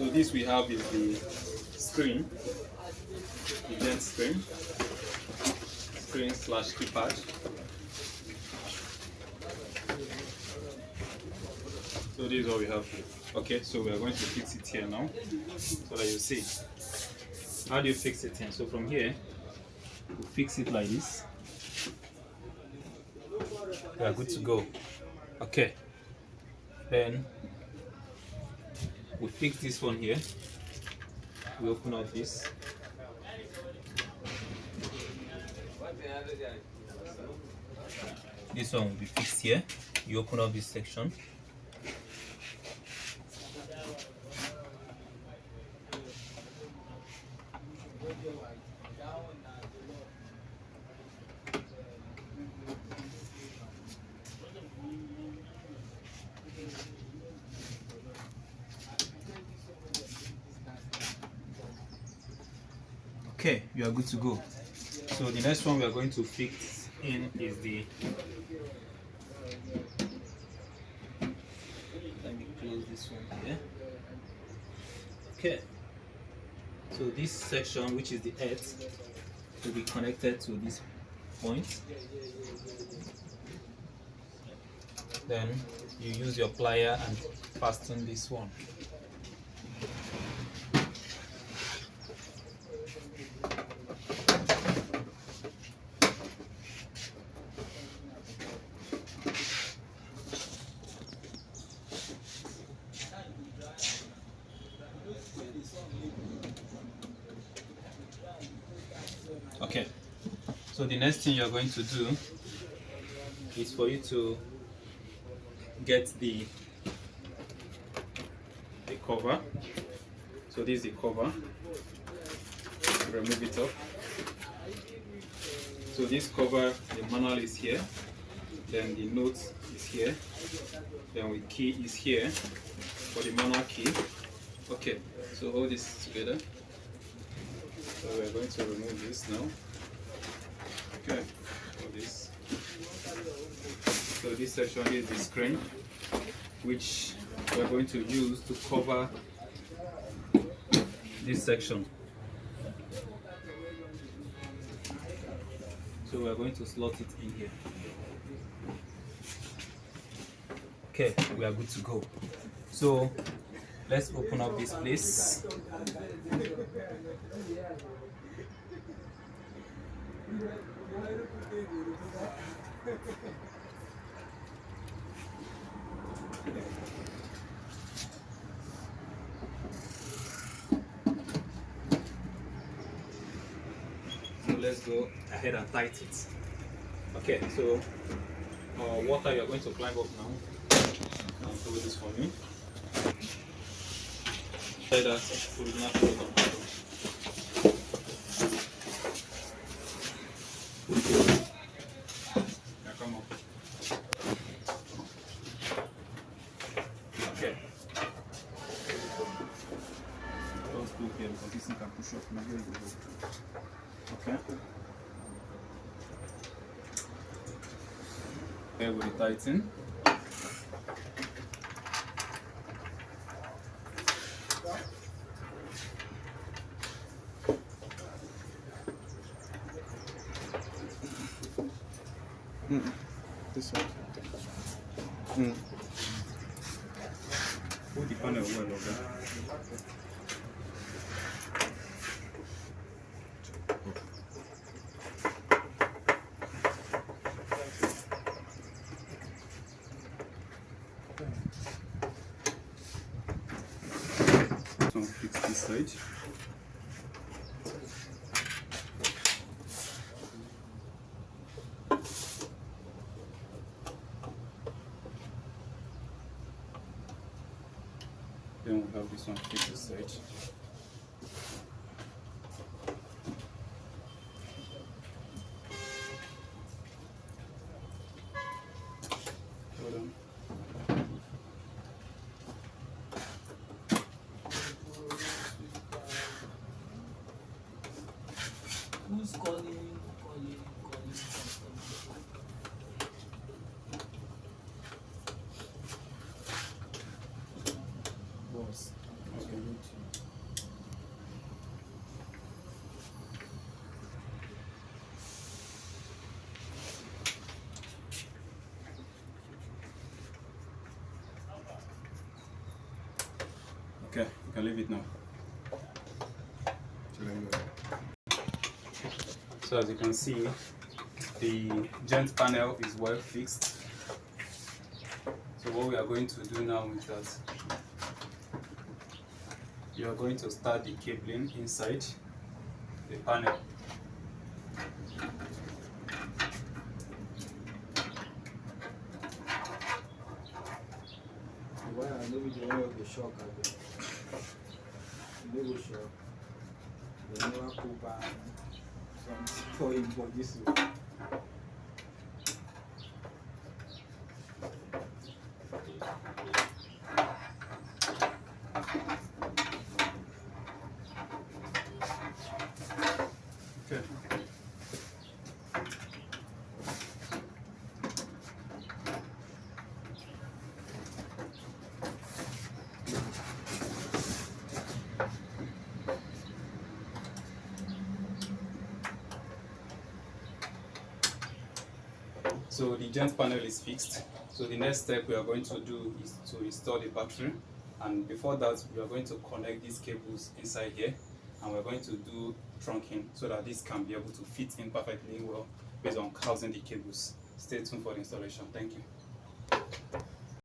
So this we have is the screen, the Gent screen slash keypad. So this is what we have here. Okay, so we are going to fix it here now, so that you see. How do you fix it here? So from here, we fix it like this. We are good to go. Okay. Then we fix this one here. We open up this. This one will be fixed here. You open up this section. Okay, you are good to go. So the next one we are going to fix in is the, let me close this one here. Okay, so this section, which is the head, will be connected to this point. Then you use your plier and fasten this one. Okay, so the next thing you're going to do is for you to get the cover. So this is the cover. Remove it up. So this cover, the manual is here, then the note is here, then the key is here for the manual key. Okay, so hold this together. So we're going to remove this now. Okay, hold this. So this section is the screen, which we're going to use to cover this section. So we're going to slot it in here. Okay, we are good to go. So let's open up this place. So let's go ahead and tighten it. Okay, so water, you're going to climb up now. Do this for me. Say that original program. Yeah, come on. Okay. Just go here because this thing can push up. Now here you go. Okay. Here we tighten. This one. Put the panel well, okay? So fix this side. Then we'll have this one fix this side. Hold on. Who's calling? Boss. Okay, you can leave it now. So as you can see, the Gent panel is well fixed. So what we are going to do now is that you are going to start the cabling inside the panel. Why I know the one with the shock again. You know the shock. The never pull back. Something for him for this one. Okay. So the Gent panel is fixed. So the next step we are going to do is to install the battery, and before that we are going to connect these cables inside here, and we're going to do trunking so that this can be able to fit in perfectly well based on housing the cables. Stay tuned for the installation. Thank you.